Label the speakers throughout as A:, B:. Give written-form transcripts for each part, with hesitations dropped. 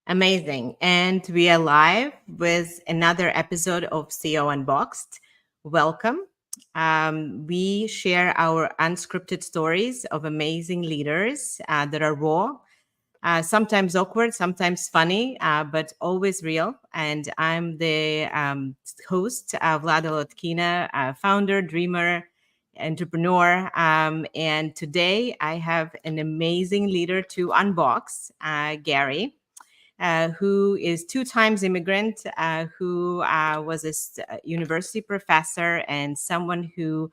A: Amazing. And we are live with another episode of CEO Unboxed. Welcome. We share our unscripted stories of amazing leaders that are raw, sometimes awkward, sometimes funny, but always real. And I'm the host, Vlada Lotkina, founder, dreamer, entrepreneur. And today I have an amazing leader to unbox, Garry. Who is 2 times immigrant, who was a university professor and someone who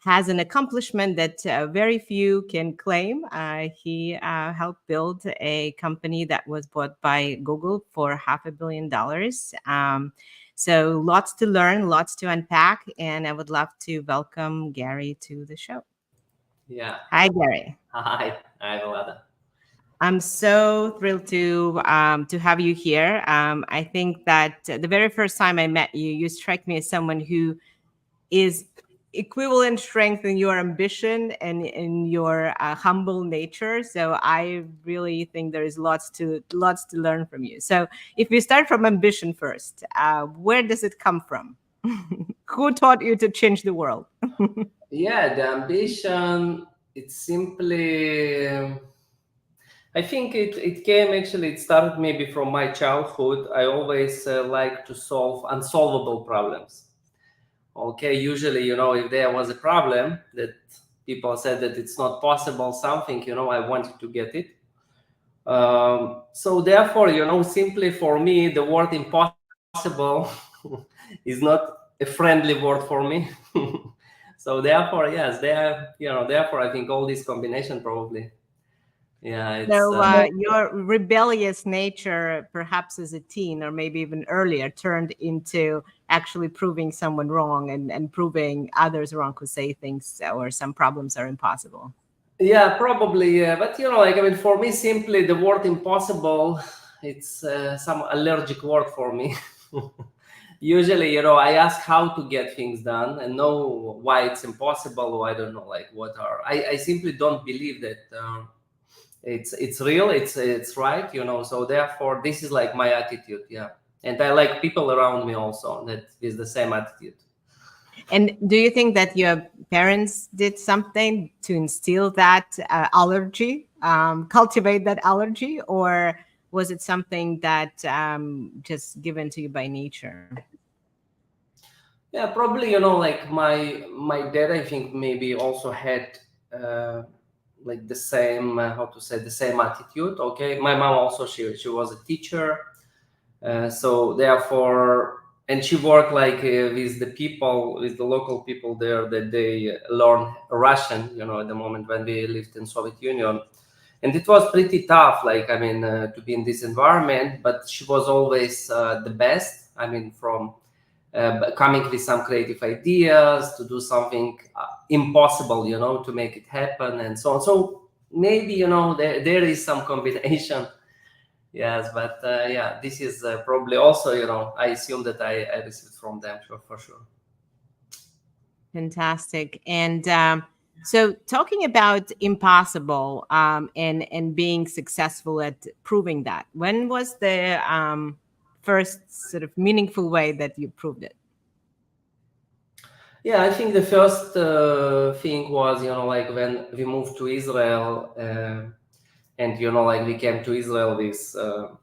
A: has an accomplishment that very few can claim. He helped build a company that was bought by Google for $500 million. So lots to learn, lots to unpack, and I would love to welcome Garry to the show.
B: Yeah.
A: Hi, Garry.
B: Hi, Vlada.
A: I'm so thrilled to have you here. I think that the very first time I met you, you strike me as someone who is equivalent strength in your ambition and in your humble nature. So I really think there is lots to learn from you. So if we start from ambition first, where does it come from? Who taught you to change the world?
B: Yeah, the ambition, it's simply, I think it came actually, it started maybe from my childhood. I always like to solve unsolvable problems. Okay, usually, if there was a problem that people said that it's not possible, something, I wanted to get it. So therefore, simply for me, the word impossible is not a friendly word for me. So therefore, yes, therefore I think all this combination probably. Yeah, it's
A: So your rebellious nature, perhaps as a teen or maybe even earlier, turned into actually proving someone wrong and proving others wrong who say things or some problems are impossible.
B: Yeah, probably. Yeah, but for me, simply the word impossible, it's some allergic word for me. Usually, I ask how to get things done and know why it's impossible, or I don't know, like what are. I simply don't believe that it's real, it's right, So therefore, this is like my attitude, yeah. And I like people around me also that is the same attitude.
A: And do you think that your parents did something to instill that allergy, cultivate that allergy, or was it something that just given to you by nature?
B: Yeah, probably, like my dad, I think maybe also had like the same how to say, the same attitude. Okay, my mom also, she was a teacher, so therefore, and she worked like with the local people there, that they learn Russian, at the moment when we lived in Soviet Union. And it was pretty tough, like, to be in this environment, but she was always the best, from coming with some creative ideas to do something impossible, to make it happen and so on. So maybe, there is some combination. Yes, but yeah, this is probably also, I assume that I received from them, for sure.
A: Fantastic. And so talking about impossible and being successful at proving that, when was the first sort of meaningful way that you proved it?
B: Yeah, I think the first thing was, like when we moved to Israel, and, like we came to Israel with a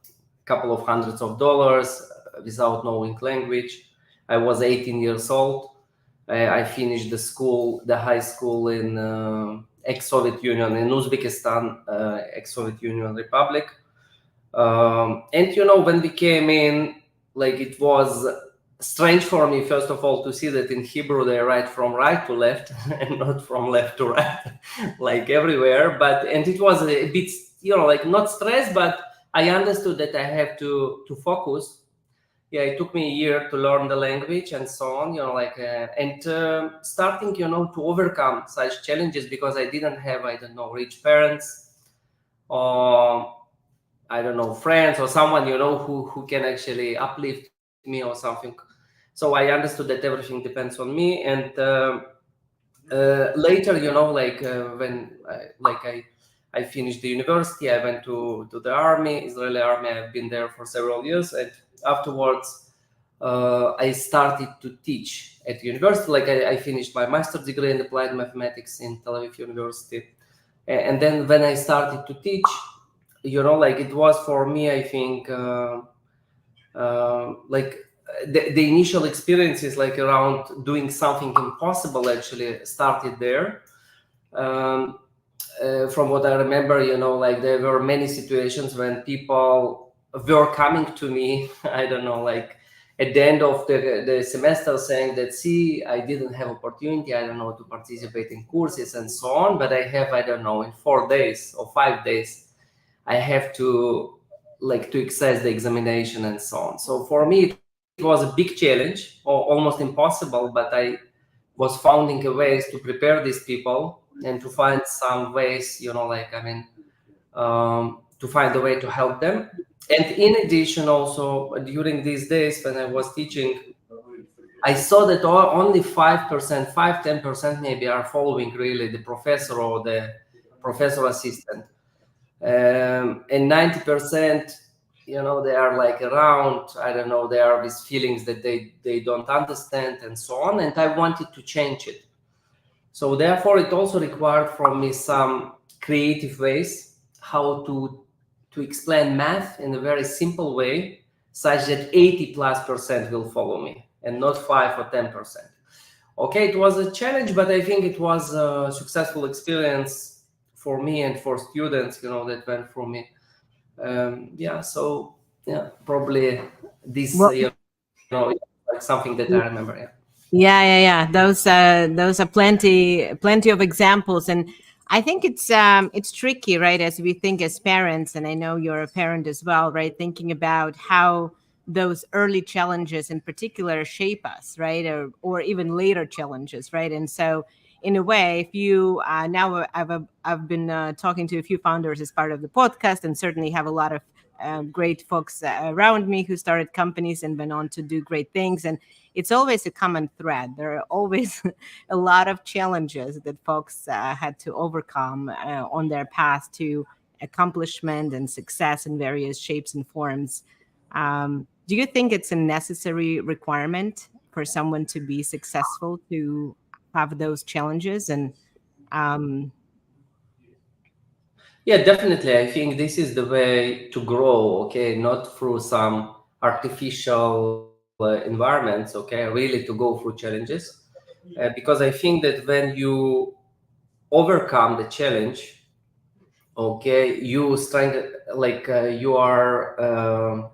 B: couple of hundreds of dollars without knowing language. I was 18 years old. I finished the high school in ex-Soviet Union, in Uzbekistan, ex-Soviet Union Republic. And, when we came in, like, it was strange for me, first of all, to see that in Hebrew they write from right to left and not from left to right, like everywhere. And it was a bit, like, not stress, but I understood that I have to focus. Yeah, it took me a year to learn the language and so on, starting, to overcome such challenges, because I didn't have, I don't know, rich parents, or I don't know, friends, or someone, who can actually uplift me or something. So I understood that everything depends on me. And later, like when I finished the university. I went to the army, Israeli army. I've been there for several years, and afterwards I started to teach at university. Like I finished my master's degree in applied mathematics in Tel Aviv University, and then when I started to teach, like it was for me, I think, like the initial experiences, like around doing something impossible, actually started there. Um, from what I remember, like there were many situations when people were coming to me, I don't know, like at the end of the semester saying that, see, I didn't have opportunity, I don't know, to participate in courses and so on, but I have, I don't know, in 4 days or 5 days, I have to access the examination and so on. So for me, it was a big challenge, or almost impossible, but I was finding ways to prepare these people and to find some ways, to find a way to help them. And in addition, also during these days when I was teaching, I saw that only 5%, 10% maybe are following really the professor or the professor assistant. And 90%, they are like around, I don't know, they are these feelings that they don't understand and so on. And I wanted to change it. So therefore, it also required from me some creative ways how to explain math in a very simple way, such that 80+% will follow me and not 5 or 10%. Okay, it was a challenge, but I think it was a successful experience for me and for students, that went through me. Probably this,
A: Well,
B: like something that I remember. Yeah.
A: yeah. Those are plenty of examples, and I think it's tricky, right? As we think as parents, and I know you're a parent as well, right? Thinking about how those early challenges, in particular, shape us, right? Or even later challenges, right? And so, in a way, if you now I've been talking to a few founders as part of the podcast, and certainly have a lot of great folks around me who started companies and went on to do great things, and it's always a common thread. There are always a lot of challenges that folks had to overcome on their path to accomplishment and success in various shapes and forms. Do you think it's a necessary requirement for someone to be successful to have those challenges? And um,
B: Yeah, definitely. I think this is the way to grow, okay? Not through some artificial environments, okay? Really to go through challenges. Because I think that when you overcome the challenge, okay, you strengthen, you are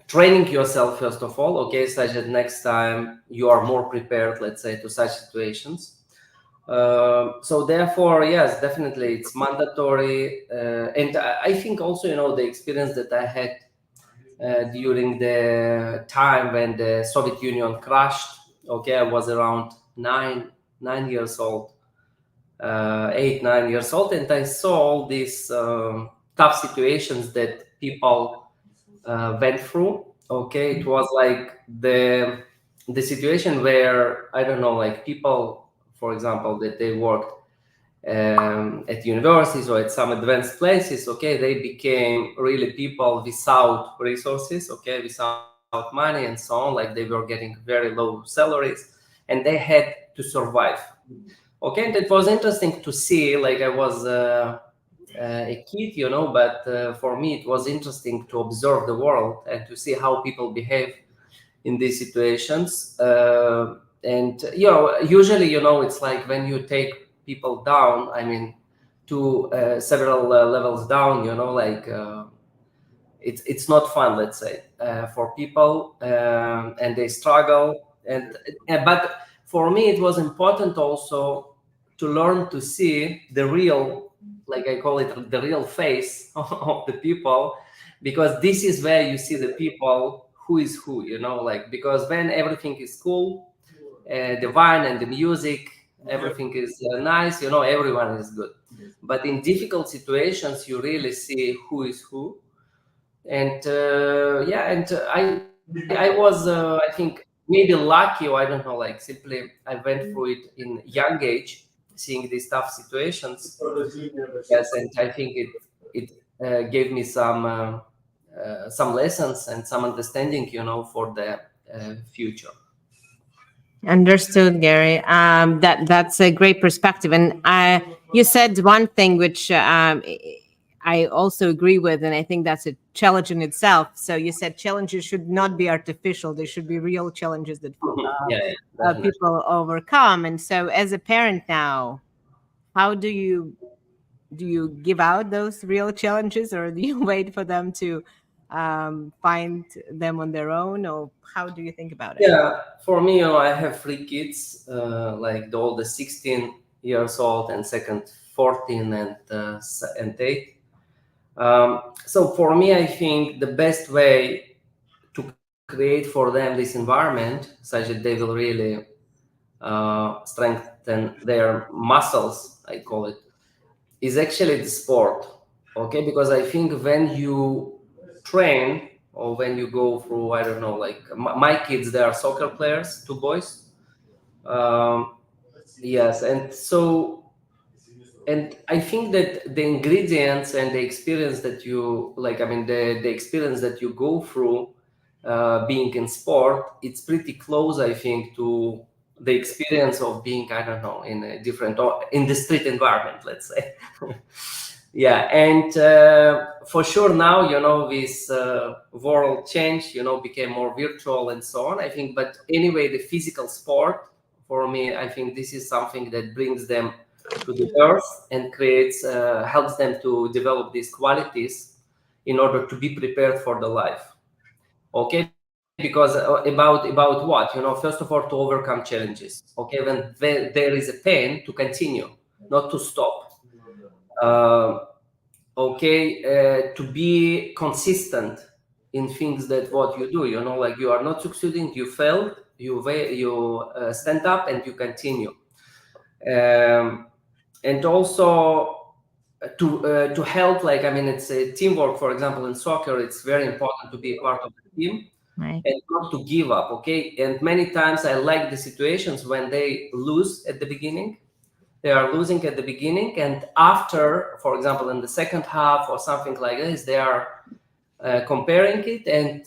B: training yourself, first of all, okay, such that next time you are more prepared, let's say, to such situations. So therefore, yes, definitely it's mandatory. And I think also, the experience that I had during the time when the Soviet Union crashed. Okay, I was around 9 years old, 8, 9 years old, and I saw all these tough situations that people went through. Okay, it was like the situation where, I don't know, like people, for example, that they worked at universities or at some advanced places, okay, they became really people without resources, okay, without money and so on. Like they were getting very low salaries, and they had to survive. Okay, and it was interesting to see. Like I was a kid, but for me it was interesting to observe the world and to see how people behave in these situations. And usually, it's like when you take people down, I mean, to several levels down, it's not fun, let's say, for people, and they struggle. And but for me, it was important also to learn to see the real, like I call it, the real face of the people, because this is where you see the people who is who, like, because when everything is cool, the wine and the music, everything is nice, everyone is good. But in difficult situations, you really see who is who. And I was, I think, maybe lucky, or I don't know, like simply I went through it in young age. seeing these tough situations. Yes, and I think it gave me some lessons and some understanding, for the future.
A: Understood, Gary. That's a great perspective, and you said one thing which I also agree with, and I think that's a challenge in itself. So you said challenges should not be artificial; they should be real challenges that
B: Yeah, yeah, definitely.
A: people overcome. And so, as a parent now, how do you give out those real challenges, or do you wait for them to find them on their own, or how do you think about it?
B: Yeah, for me, I have three kids, like the oldest 16 years old and second 14 and 8. So for me, I think the best way to create for them this environment such that they will really strengthen their muscles, I call it, is actually the sport. Okay, because I think when you train or when you go through, I don't know, like my kids, they are soccer players, two boys. Um, yes, and I think that the ingredients and the experience that you like, I mean, the experience that you go through being in sport, it's pretty close, I think, to the experience of being, I don't know, in a different or in the street environment, let's say. Yeah, and for sure now, this world change, became more virtual and so on, I think. But anyway, the physical sport, for me, I think this is something that brings them to the earth and helps them to develop these qualities in order to be prepared for the life. Okay, because about what, first of all, to overcome challenges. Okay, when there is a pain, to continue, not to stop. uh, to be consistent in things that what you do, like you are not succeeding, you failed, you stand up and you continue. And also to help, like, I mean, it's a teamwork. For example, in soccer, it's very important to be a part of the team
A: Right.
B: and not to give up. Okay, and many times I like the situations when they lose at the beginning. They are losing at the beginning, and after, for example, in the second half or something like this, they are comparing it and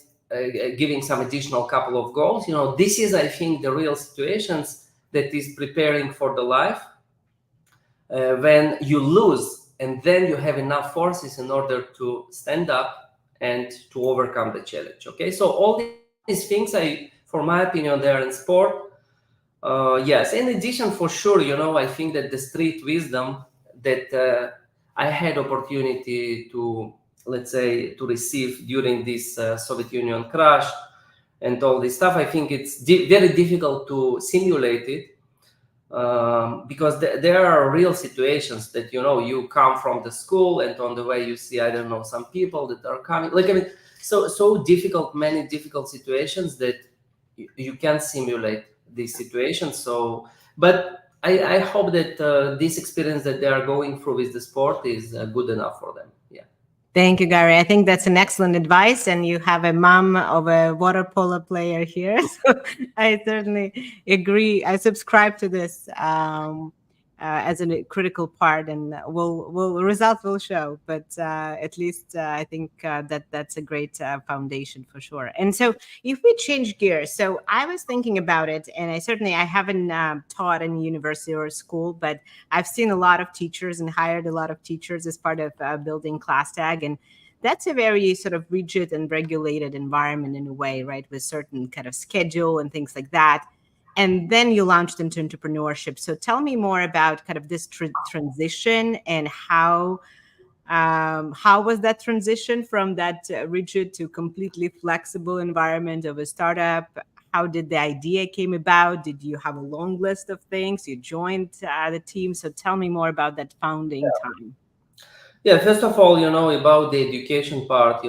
B: giving some additional couple of goals. This is, I think, the real situations that is preparing for the life when you lose, and then you have enough forces in order to stand up and to overcome the challenge. Okay, so all these things, for my opinion, they are in sport. Yes, in addition, for sure, I think that the street wisdom that I had opportunity to, let's say, to receive during this Soviet Union crash and all this stuff, I think it's very difficult to simulate it, because there are real situations that, you come from the school and on the way you see, I don't know, some people that are coming, like, I mean, so difficult, many difficult situations that you can simulate these situations. So, but I hope that this experience that they are going through with the sport is good enough for them. Yeah.
A: Thank you, Gary. I think that's an excellent advice, and you have a mom of a water polo player here, so I certainly agree. I subscribe to this as a critical part, and will results will show. But at least I think that's a great foundation for sure. And so, if we change gears, so I was thinking about it, and I haven't taught in university or school, but I've seen a lot of teachers and hired a lot of teachers as part of building ClassTag, and that's a very sort of rigid and regulated environment in a way, right? With certain kind of schedule and things like that. And then you launched into entrepreneurship. So tell me more about kind of this transition, and how was that transition from that rigid to completely flexible environment of a startup? How did the idea came about? Did you have a long list of things? You joined the team. So tell me more about that founding time.
B: Yeah, first of all, about the education part,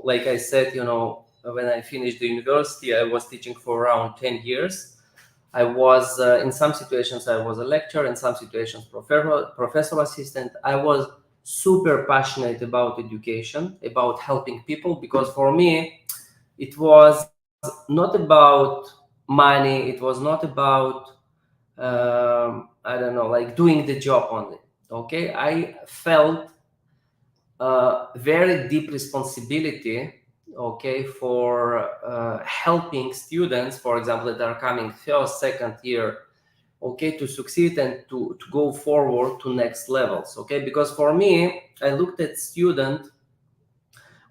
B: like I said, when I finished the university, I was teaching for around 10 years. I was, in some situations, I was a lecturer, in some situations, professor assistant. I was super passionate about education, about helping people, because for me, it was not about money. It was not about I don't know, like doing the job only. Okay, I felt very deep responsibility, okay, for helping students, for example, that are coming first, second year, okay, to succeed and to go forward to next levels. Okay, because for me, I looked at student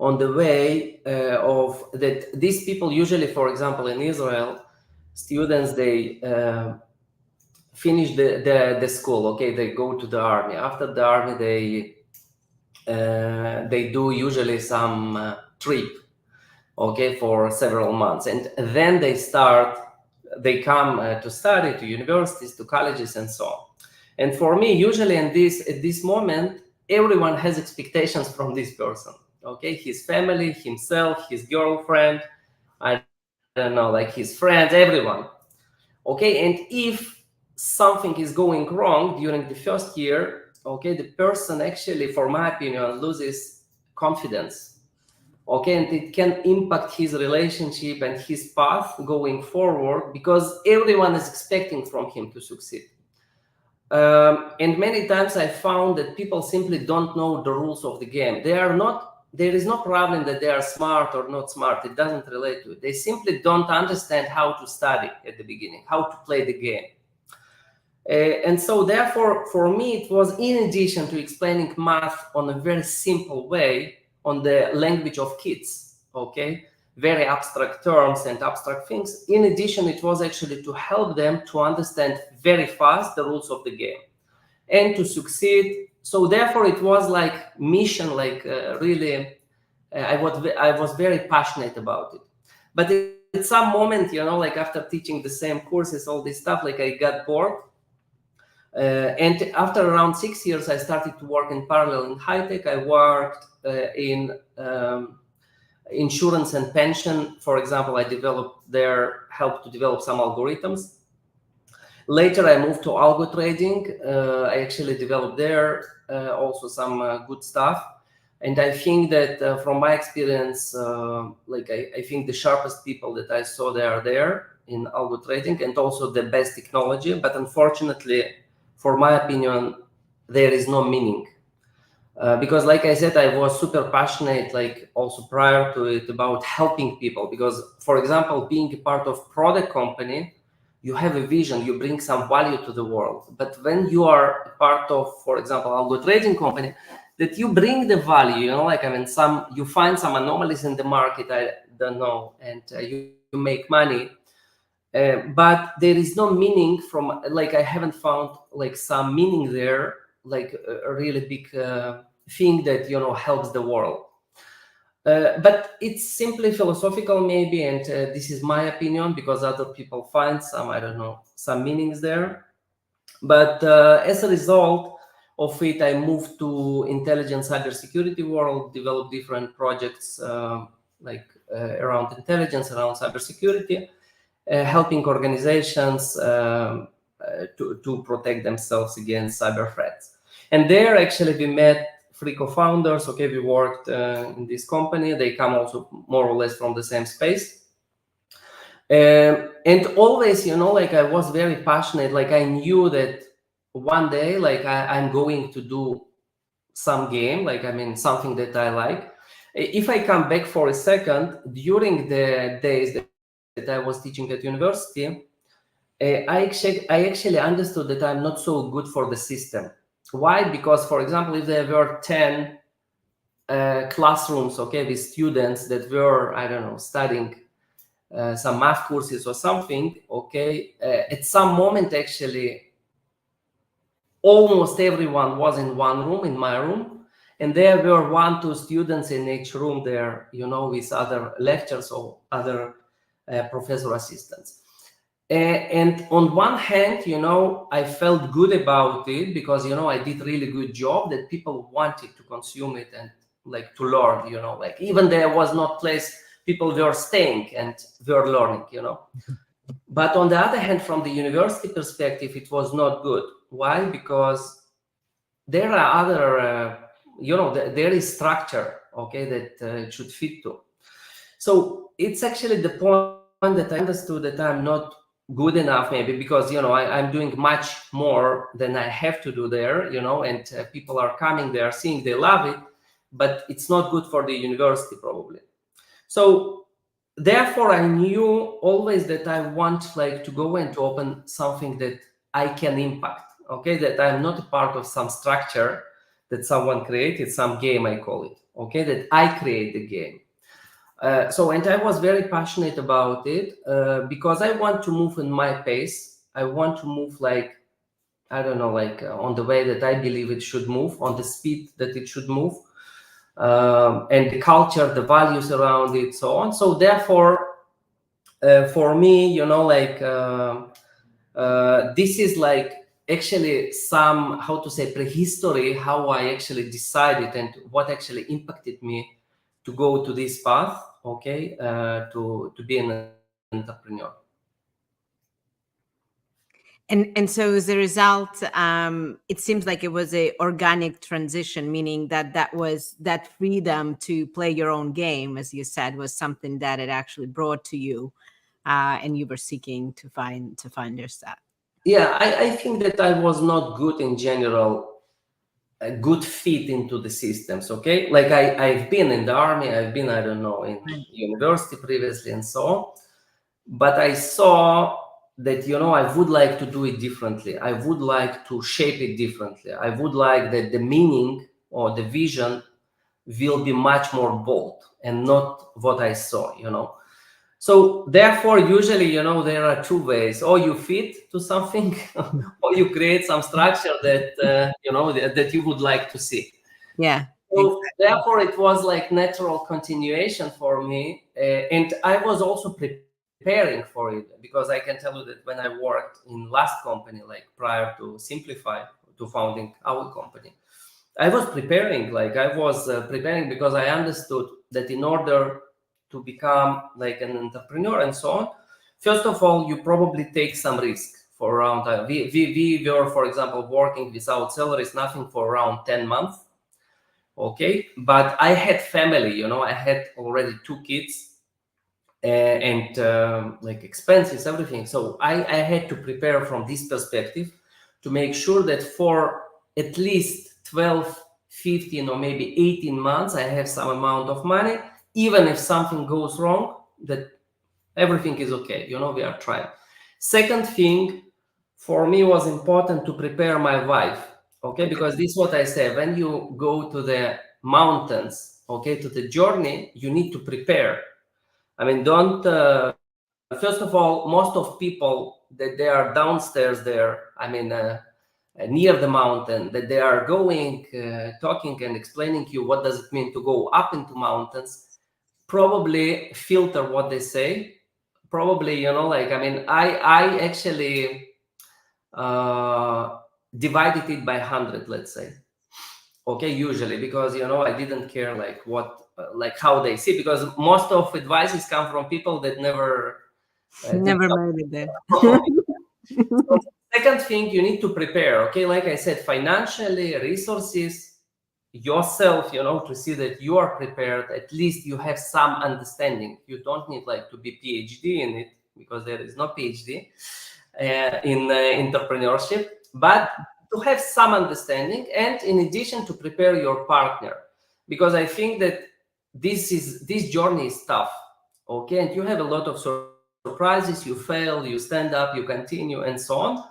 B: on the way of that these people usually, for example, in Israel, students, they finish the school, okay, they go to the army. After the army, they do usually some trip, okay, for several months, and then they come to study to universities, to colleges, and so on. And for me, usually at this moment, everyone has expectations from this person, okay, his family, himself, his girlfriend, I don't know, like his friends, everyone, okay. And if something is going wrong during the first year, okay, the person actually, for my opinion, loses confidence, okay, and it can impact his relationship and his path going forward, because everyone is expecting from him to succeed. And many times I found that people simply don't know the rules of the game. There is no problem that they are smart or not smart. It doesn't relate to it. They simply don't understand how to study at the beginning, how to play the game. And so therefore, for me, it was, in addition to explaining math on a very simple way, on the language of kids, okay, very abstract terms and abstract things. In addition, it was actually to help them to understand very fast the rules of the game and to succeed. So therefore, it was like mission, like really, I was very passionate about it. But at some moment, like after teaching the same courses, all this stuff, like I got bored. And after around 6 years, I started to work in parallel in high tech. I worked in insurance and pension. For example, I helped to develop some algorithms. Later, I moved to algo trading. I actually developed there also some good stuff. And I think that from my experience, I think the sharpest people that I saw, they are there in algo trading, and also the best technology. But unfortunately, for my opinion, there is no meaning. Because like I said, I was super passionate, like also prior to it, about helping people. Because, for example, being a part of product company, you have a vision, you bring some value to the world. But when you are a part of, for example, algo trading company, that you bring the value, you find some anomalies in the market, I don't know, and you make money. But there is no meaning from, like, I haven't found like some meaning there, like a really big thing that, helps the world. But it's simply philosophical maybe, and this is my opinion, because other people find some, I don't know, some meanings there. But as a result of it, I moved to intelligent cybersecurity world, developed different projects around intelligence, around cybersecurity, helping organizations to protect themselves against cyber threats. And there, actually, we met 3 co-founders. Okay, we worked in this company. They come also more or less from the same space. And always, I was very passionate. Like, I knew that one day, like, I'm going to do some game, something that I like. If I come back for a second, during the days that I was teaching at university, I actually understood that I'm not so good for the system. Why? Because, for example, if there were 10 classrooms, okay, with students that were, I don't know, studying some math courses or something, okay, at some moment, actually, almost everyone was in one room, in my room, and there were 1-2 students in each room there, with other lectures or other professor assistants. And on one hand, I felt good about it, because, I did really good job, that people wanted to consume it and like to learn, even there was not place, people were staying and were learning, But on the other hand, from the university perspective, it was not good. Why? Because there are other, there is structure, okay, that it should fit to. So it's actually the point that I understood that I'm not good enough, maybe because I'm doing much more than I have to do there, and people are coming, they are seeing, they love it, but it's not good for the university probably. So therefore I knew always that I want like to go and to open something that I can impact, okay, that I'm not a part of some structure that someone created, some game I call it, okay, that I create the game. And I was very passionate about it because I want to move in my pace. I want to move like, I don't know, like on the way that I believe it should move, on the speed that it should move, and the culture, the values around it, so on. So therefore, for me, this is like actually some, how to say, prehistory, how I actually decided and what actually impacted me to go to this path, okay, to be an entrepreneur.
A: And so as a result, it seems like it was a organic transition, meaning that was that freedom to play your own game, as you said, was something that it actually brought to you, and you were seeking to find yourself.
B: Yeah, I think that I was not good in general, a good fit into the systems, okay? Like I've been in the army, I've been, I don't know, in
A: Right.
B: university previously and so on. But I saw that, I would like to do it differently. I would like to shape it differently. I would like that the meaning or the vision will be much more bold and not what I saw. So therefore, usually, there are two ways: or you fit to something, or you create some structure that that you would like to see.
A: Yeah,
B: So
A: exactly.
B: therefore, it was like natural continuation for me, and I was also preparing for it because I can tell you that when I worked in last company, like prior to Simplify, to founding our company, I was preparing. Like I was preparing because I understood that in order to become like an entrepreneur and so on, first of all, you probably take some risk for around. We were, for example, working without salaries, nothing for around 10 months. Okay, but I had family. I had already 2 kids, and like expenses, everything. So I had to prepare from this perspective to make sure that for at least 12, 15, or maybe 18 months, I have some amount of money, even if something goes wrong, that everything is okay. We are trying. Second thing for me was important to prepare my wife, okay, because this is what I say: when you go to the mountains, okay, to the journey, you need to prepare. I mean, don't first of all, most of people that they are downstairs there, I mean, near the mountain, that they are going, talking and explaining you what does it mean to go up into mountains, probably filter what they say. Probably, like, I mean, I actually divided it by 100, let's say. Okay, usually, because I didn't care like what like how they see, because most of advices come from people that never did
A: Never made it there.
B: something. So second thing, you need to prepare, okay, like I said, financially, resources, yourself, to see that you are prepared. At least you have some understanding. You don't need like to be PhD in it, because there is no PhD in entrepreneurship, but to have some understanding, and in addition, to prepare your partner, because I think that this journey is tough, okay, and you have a lot of surprises. You fail, you stand up, you continue, and so on.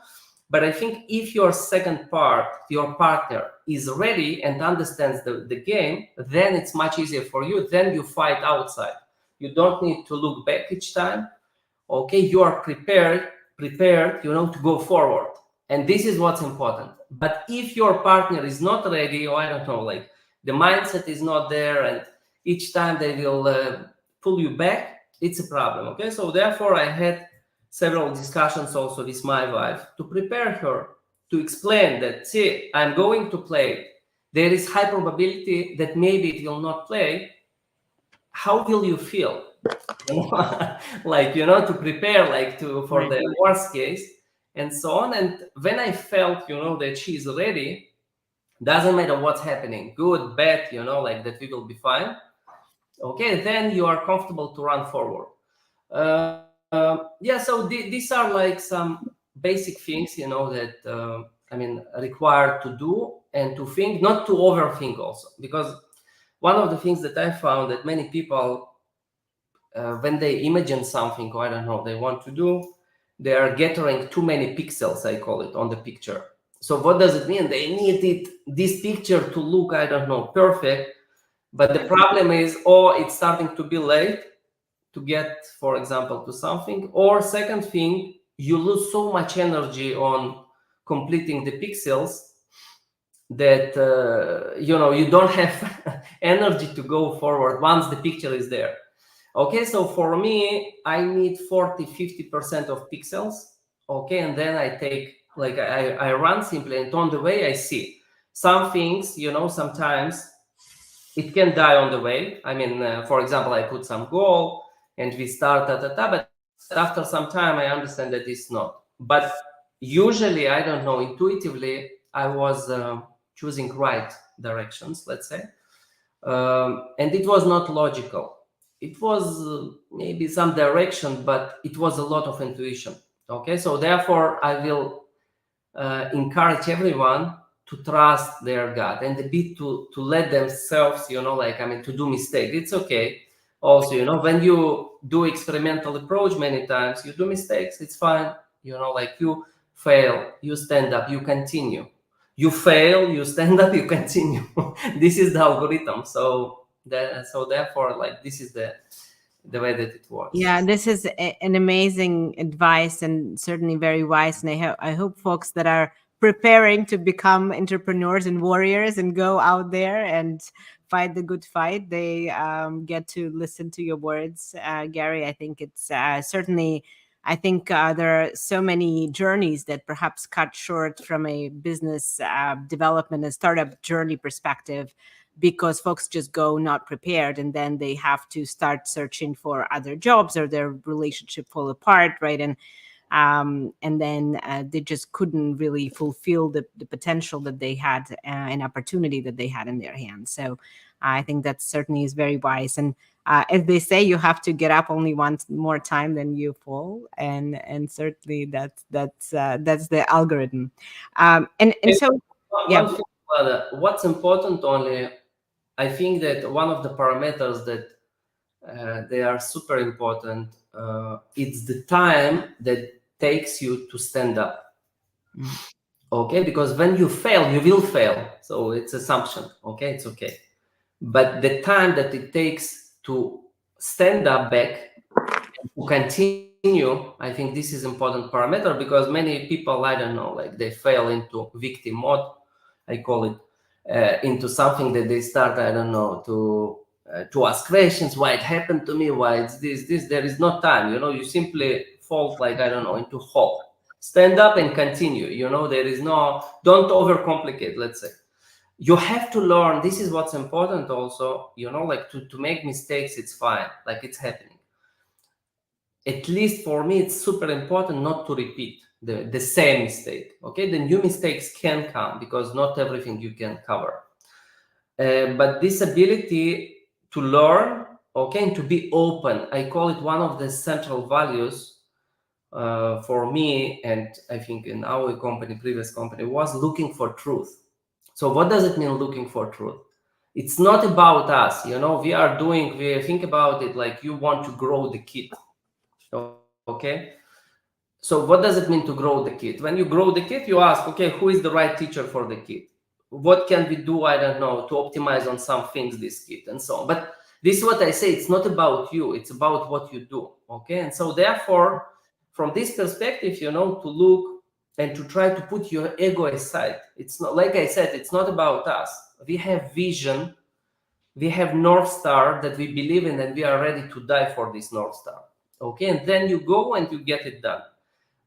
B: But I think if your second part, your partner, is ready and understands the game, then it's much easier for you. Then you fight outside. You don't need to look back each time. Okay, you are prepared, to go forward. And this is what's important. But if your partner is not ready, or I don't know, like the mindset is not there, and each time they will pull you back, it's a problem. Okay, so therefore I had several discussions also with my wife to prepare her, to explain that, see, I'm going to play. There is high probability that maybe it will not play. How will you feel? Like, to prepare, like, to for
A: Right.
B: the worst case, and so on. And when I felt, that she's ready, doesn't matter what's happening, good, bad, like that, we will be fine. Okay, then you are comfortable to run forward. Yeah, so these are like some basic things, that required to do and to think, not to overthink also, because one of the things that I found that many people, when they imagine something, or I don't know, they want to do, they are gathering too many pixels, I call it, on the picture. So what does it mean? They need this picture to look, I don't know, perfect. But the problem is, it's starting to be late to get, for example, to something. Or second thing, you lose so much energy on completing the pixels that you don't have energy to go forward once the picture is there. Okay, so for me, I need 40-50% of pixels. Okay, and then I take, like, I run simply, and on the way I see some things, sometimes it can die on the way. For example, I put some goal and we start, but after some time I understand that it's not. But usually, I don't know, intuitively, I was choosing right directions, let's say. And it was not logical. It was maybe some direction, but it was a lot of intuition. Okay, so therefore I will encourage everyone to trust their gut and a bit to let themselves, to do mistake. It's okay. Also, when you do experimental approach, many times you do mistakes. It's fine. Like, you fail, you stand up, you continue. You fail, you stand up, you continue. This is the algorithm. So therefore, like, this is the way that it works.
A: Yeah, this is an amazing advice and certainly very wise. And I hope folks that are preparing to become entrepreneurs and warriors and go out there and fight the good fight, they get to listen to your words, Garry. I think it's certainly. I think there are so many journeys that perhaps cut short from a business development and startup journey perspective, because folks just go not prepared, and then they have to start searching for other jobs, or their relationship fall apart, right? And then they just couldn't really fulfill the potential that they had, an opportunity that they had in their hands. So I think that certainly is very wise. And as they say, you have to get up only once more time than you fall, and certainly that's the algorithm. And so yeah.
B: One thing, what's important only, I think that one of the parameters that they are super important, it's the time that takes you to stand up. Okay, because when you fail, you will fail. So it's assumption. Okay, it's okay. But the time that it takes to stand up back and to continue, I think this is important parameter, because many people, I don't know, like, they fail into victim mode, I call it, into something that they start, I don't know, to ask questions, why it happened to me, why it's this. There is no time, you simply fall, like, I don't know, into hole. Stand up and continue. There is no, don't overcomplicate, let's say. You have to learn. This is what's important also, like, to make mistakes. It's fine, like, it's happening. At least for me, it's super important not to repeat the same mistake. Okay, the new mistakes can come, because not everything you can cover. But this ability to learn, okay, and to be open, I call it one of the central values for me, and I think in our company, previous company, was looking for truth. So what does it mean, looking for truth? It's not about us, we think about it like you want to grow the kid. Okay, so what does it mean to grow the kid? When you grow the kid, you ask, okay, who is the right teacher for the kid? What can we do, I don't know, to optimize on some things this kid, and so on. But this is what I say, it's not about you, it's about what you do. Okay, and so therefore, from this perspective, to look and to try to put your ego aside. It's not, like I said, it's not about us. We have vision, we have North Star that we believe in, and we are ready to die for this North Star. Okay, and then you go and you get it done.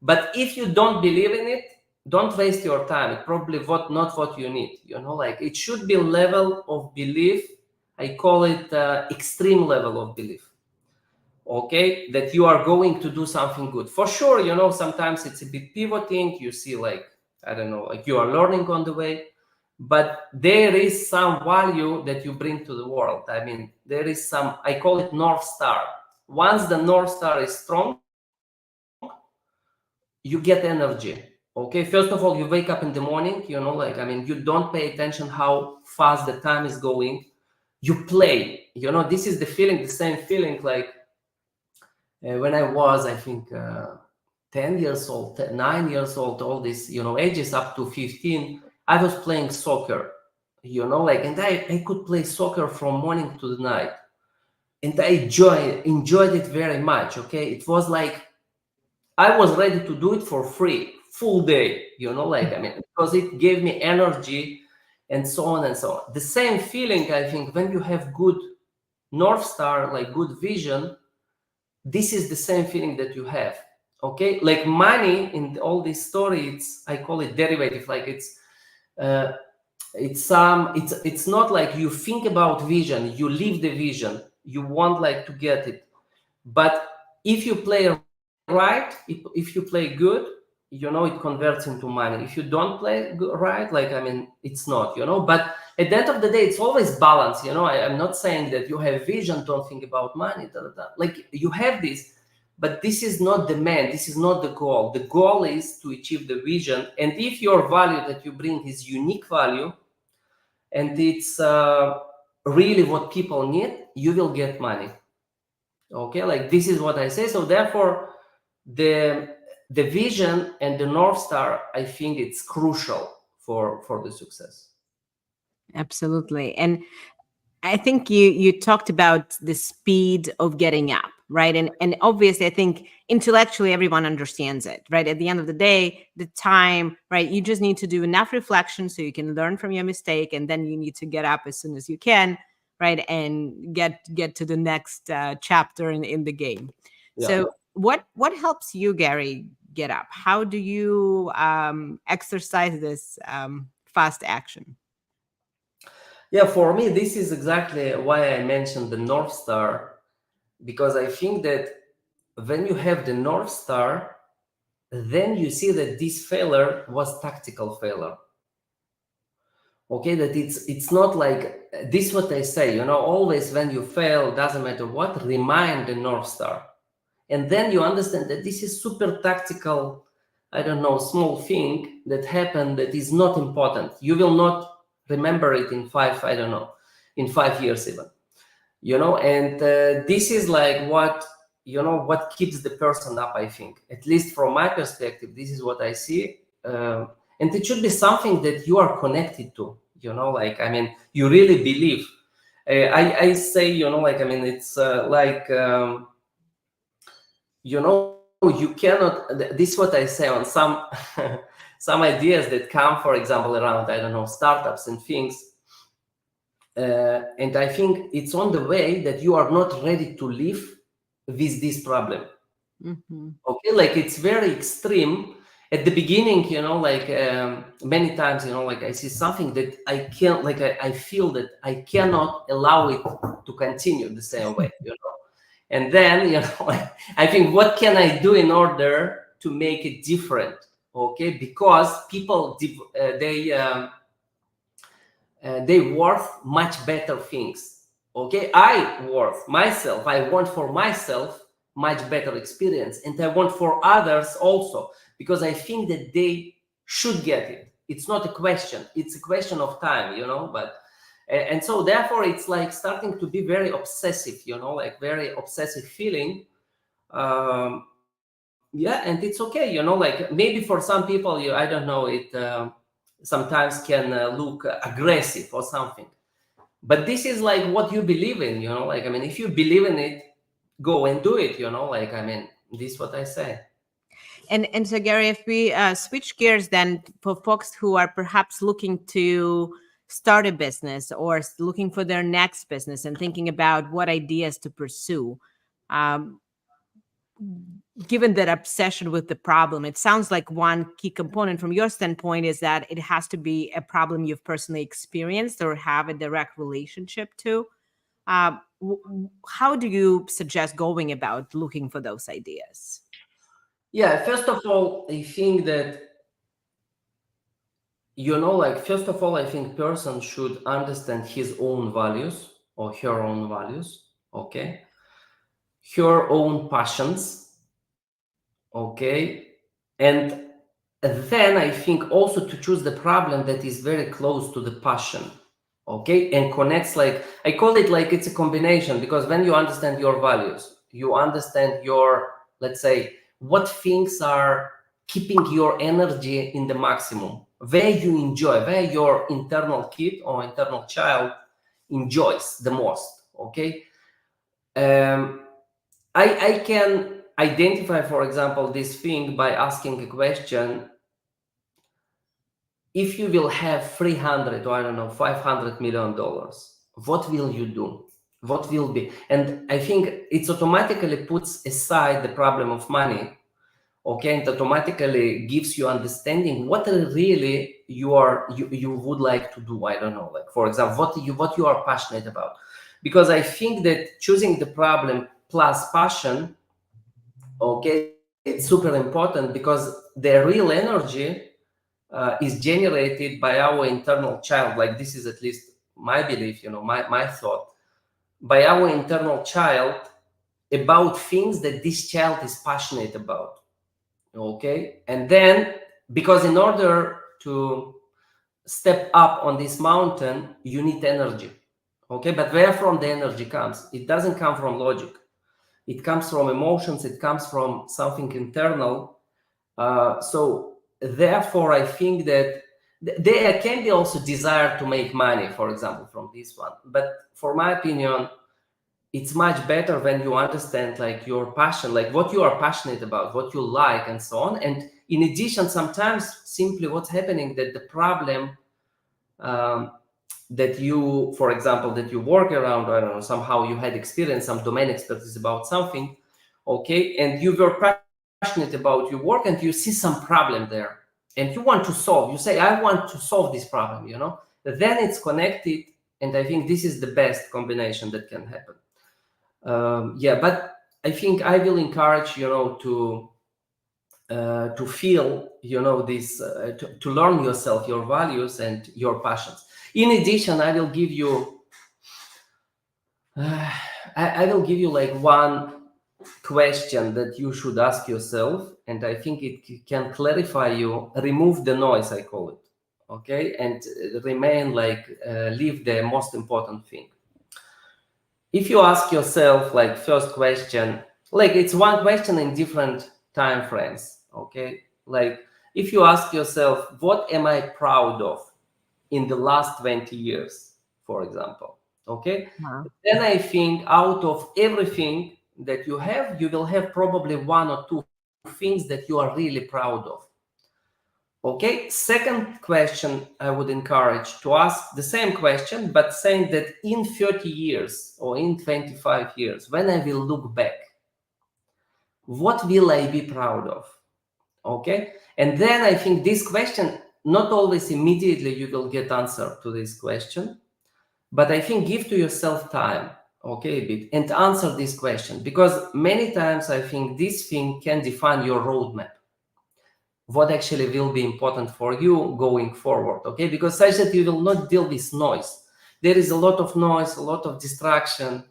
B: But if you don't believe in it, don't waste your time. It's probably not what you need. Like, it should be level of belief. I call it extreme level of belief. Okay, that you are going to do something good. For sure, sometimes it's a bit pivoting. You see, like, I don't know, like, you are learning on the way, but there is some value that you bring to the world. There is some, I call it North Star. Once the North Star is strong, you get energy. Okay, first of all, you wake up in the morning, like, I mean, you don't pay attention how fast the time is going. You play, this is the feeling, the same feeling like when I was, I think, 10 years old, 9 years old, all these, ages up to 15, I was playing soccer, like, and I could play soccer from morning to the night. And I enjoyed it very much. Okay. It was like I was ready to do it for free, full day, like, I mean, because it gave me energy and so on and so on. The same feeling, I think, when you have good North Star, like good vision, this is the same feeling that you have. Okay. Like money in all this story, I call it derivative. Like uh, it's not like you think about vision, you live the vision, you want like to get it. But if you play right, if you play good, it converts into money. If you don't play right, like, I mean, it's not, but at the end of the day, it's always balance. I'm not saying that you have vision, don't think about money, da, da, da. Like, you have this, but this is not the man, this is not the goal. The goal is to achieve the vision. And if your value that you bring is unique value, and it's really what people need, you will get money. Okay, like, this is what I say. So therefore, the vision and the North Star, I think it's crucial for the success.
A: Absolutely. And I think you talked about the speed of getting up, right? And obviously I think intellectually everyone understands it, right? At the end of the day, the time, right? You just need to do enough reflection so you can learn from your mistake, and then you need to get up as soon as you can, right? And get to the next chapter in the game.
B: Yeah.
A: So what helps you, Garry, get up? How do you exercise this fast action?
B: Yeah, for me, this is exactly why I mentioned the North Star, because I think that when you have the North Star, then you see that this failure was tactical failure. Okay, that it's not like this. What I say, always when you fail, doesn't matter what, remind the North Star, and then you understand that this is super tactical, I don't know, small thing that happened that is not important. You will not remember it in I don't know, in 5 years even. And this is like what keeps the person up, I think, at least from my perspective. This is what I see. And it should be something that you are connected to, like, I mean, you really believe. I say, like, I mean, it's like, you cannot, this is what I say on some some ideas that come, for example, around, I don't know, startups and things. And I think it's on the way that you are not ready to live with this problem.
A: Mm-hmm.
B: Okay, like, it's very extreme at the beginning, like, many times, like, I see something that I can't, like, I feel that I cannot allow it to continue the same way, and then, I think, what can I do in order to make it different? Okay, because people, they worth much better things. Okay, I want for myself much better experience, and I want for others also, because I think that they should get it. It's not a question, it's a question of time, but and so therefore it's like starting to be very obsessive, like very obsessive feeling. Yeah, and it's okay, like, maybe for some people, I don't know, it sometimes can look aggressive or something, but this is like what you believe in, like, I mean, if you believe in it, go and do it, like, I mean, this is what I say.
A: And so, Garry, if we switch gears then, for folks who are perhaps looking to start a business or looking for their next business and thinking about what ideas to pursue, um, given that obsession with the problem, it sounds like one key component from your standpoint is that it has to be a problem you've personally experienced or have a direct relationship to. How do you suggest going about looking for those ideas?
B: Yeah, first of all, I think that, like, first of all, I think person should understand his own values or her own values. Okay, her own passions. Okay, And then I think also to choose the problem that is very close to the passion, okay, and connects, like I call it, like it's a combination, because when you understand your values, you understand your, let's say, what things are keeping your energy in the maximum, where you enjoy, where your internal kid or internal child enjoys the most, okay. um, I can identify, for example, this thing by asking a question: if you will have 300, or I don't know, $500 million, what will you do? What will be? And I think it automatically puts aside the problem of money, okay, and automatically gives you understanding what really you would like to do. I don't know, like for example, what you are passionate about, because I think that choosing the problem plus passion, okay, it's super important, because the real energy is generated by our internal child. Like this is at least my belief, my thought, by our internal child, about things that this child is passionate about, okay. And then, because in order to step up on this mountain, you need energy, okay. But where from the energy comes? It doesn't come from logic, it comes from emotions, it comes from something internal. So therefore, I think that there can be also desire to make money, for example, from this one. But for my opinion, it's much better when you understand like your passion, like what you are passionate about, what you like, and so on. And in addition, sometimes simply what's happening, that the problem, um, that you, for example, that you work around, I don't know, somehow you had experience, some domain expertise about something, okay, and you were passionate about your work, and you see some problem there, and you want to solve. You say, I want to solve this problem, then it's connected, and I think this is the best combination that can happen. Yeah, but I think I will encourage, to feel, this, to learn yourself, your values and your passions. In addition, I will give you, I will give you like one question that you should ask yourself, and I think it can clarify you, remove the noise, I call it, okay, and remain like, leave the most important thing. If you ask yourself, like, first question, like it's one question in different time frames, okay, like if you ask yourself, what am I proud of in the last 20 years, for example, okay,
A: Wow.
B: then I think out of everything that you have, you will have probably one or two things that you are really proud of, okay. Second question, I would encourage to ask the same question, but saying that in 30 years or in 25 years, when I will look back, what will I be proud of, okay. And then I think this question, not always immediately you will get answer to this question, but I think give to yourself time, okay, a bit, and answer this question, because many times I think this thing can define your roadmap, what actually will be important for you going forward, okay, because such that you will not deal with noise. There is a lot of noise, a lot of distraction,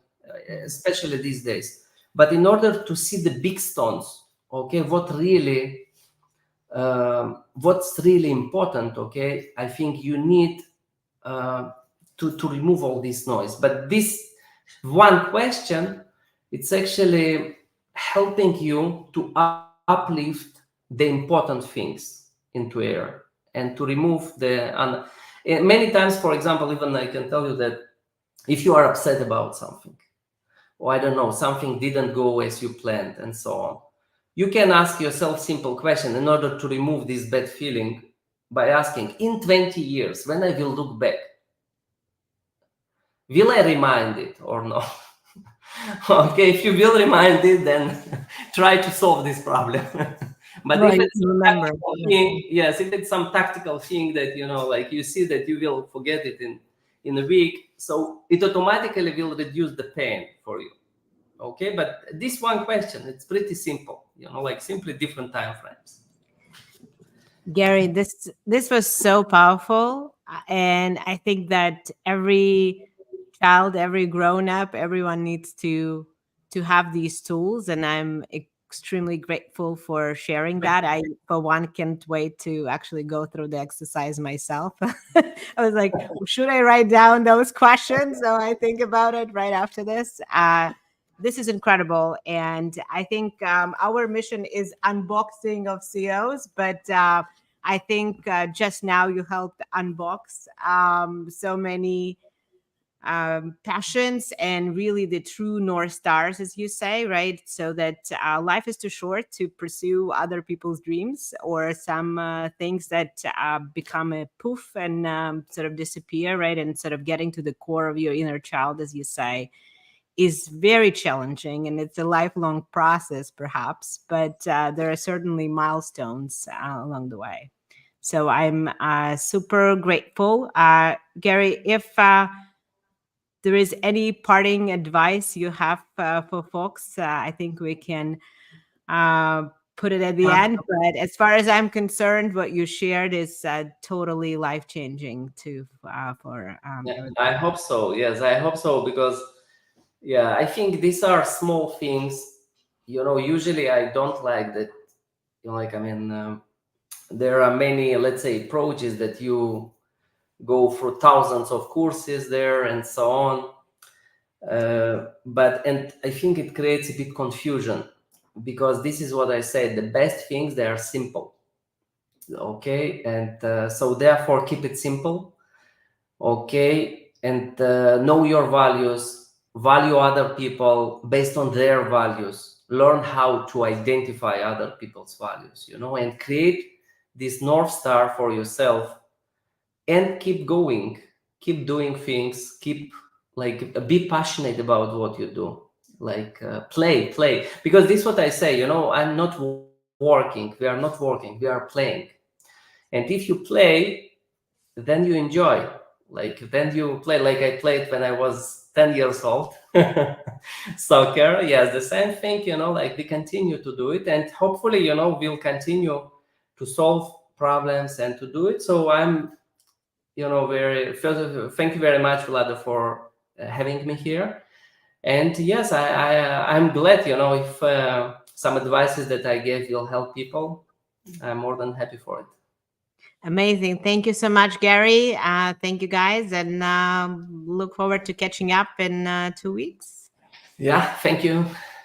B: especially these days. But in order to see the big stones, okay, what's really important, okay, I think you need, uh, to remove all this noise. But this one question, it's actually helping you to uplift the important things into air, and to remove many times, for example, even I can tell you that if you are upset about something, or I don't know, something didn't go as you planned, and so on, you can ask yourself simple question in order to remove this bad feeling, by asking, in 20 years, when I will look back, will I remind it or not? Okay, if you will remind it, then try to solve this problem. But if
A: Right.
B: it's some
A: Remember.
B: tactical
A: Yeah.
B: thing, yes, if it's some tactical thing that, like you see that you will forget it in a week, so it automatically will reduce the pain for you. Okay, but this one question, it's pretty simple, like simply different time frames.
A: Gary, this was so powerful, and I think that every child, every grown up, everyone needs to have these tools, and I'm extremely grateful for sharing that. I, for one, can't wait to actually go through the exercise myself. I was like, should I write down those questions? So I think about it right after this. This is incredible. And I think our mission is unboxing of CEOs, but I think just now you helped unbox so many passions and really the true North Stars, as you say, right? So that life is too short to pursue other people's dreams or some things that become a poof and sort of disappear, right? And sort of getting to the core of your inner child, as you say, is very challenging, and it's a lifelong process, perhaps, but there are certainly milestones along the way. So I'm super grateful. Garry, if there is any parting advice you have for folks, I think we can put it at the end. But as far as I'm concerned, what you shared is totally life-changing too for
B: Yeah,
A: everybody.
B: I hope so. Yes, I hope so, because yeah, I think these are small things. Usually I don't like that. Like, I mean, there are many, let's say, approaches that you go through thousands of courses there and so on. And I think it creates a bit confusion, because this is what I said: the best things, they are simple. Okay, and so therefore keep it simple. Okay, and know your values, value other people based on their values, learn how to identify other people's values, and create this North Star for yourself, and keep going, keep doing things, keep, like, be passionate about what you do, like, play, because this is what I say, I'm not working, we are not working, we are playing. And if you play, then you enjoy, like, then you play. Like, I played when I was 10 years old, soccer. Yes, the same thing, like, we continue to do it, and hopefully, we'll continue to solve problems and to do it. So I'm, very, first, thank you very much, Vlada, for having me here. And yes, I'm glad, if some advices that I gave will help people, I'm more than happy for it.
A: Amazing. Thank you so much, Garry. Thank you, guys, and look forward to catching up in 2 weeks.
B: Yeah, thank you.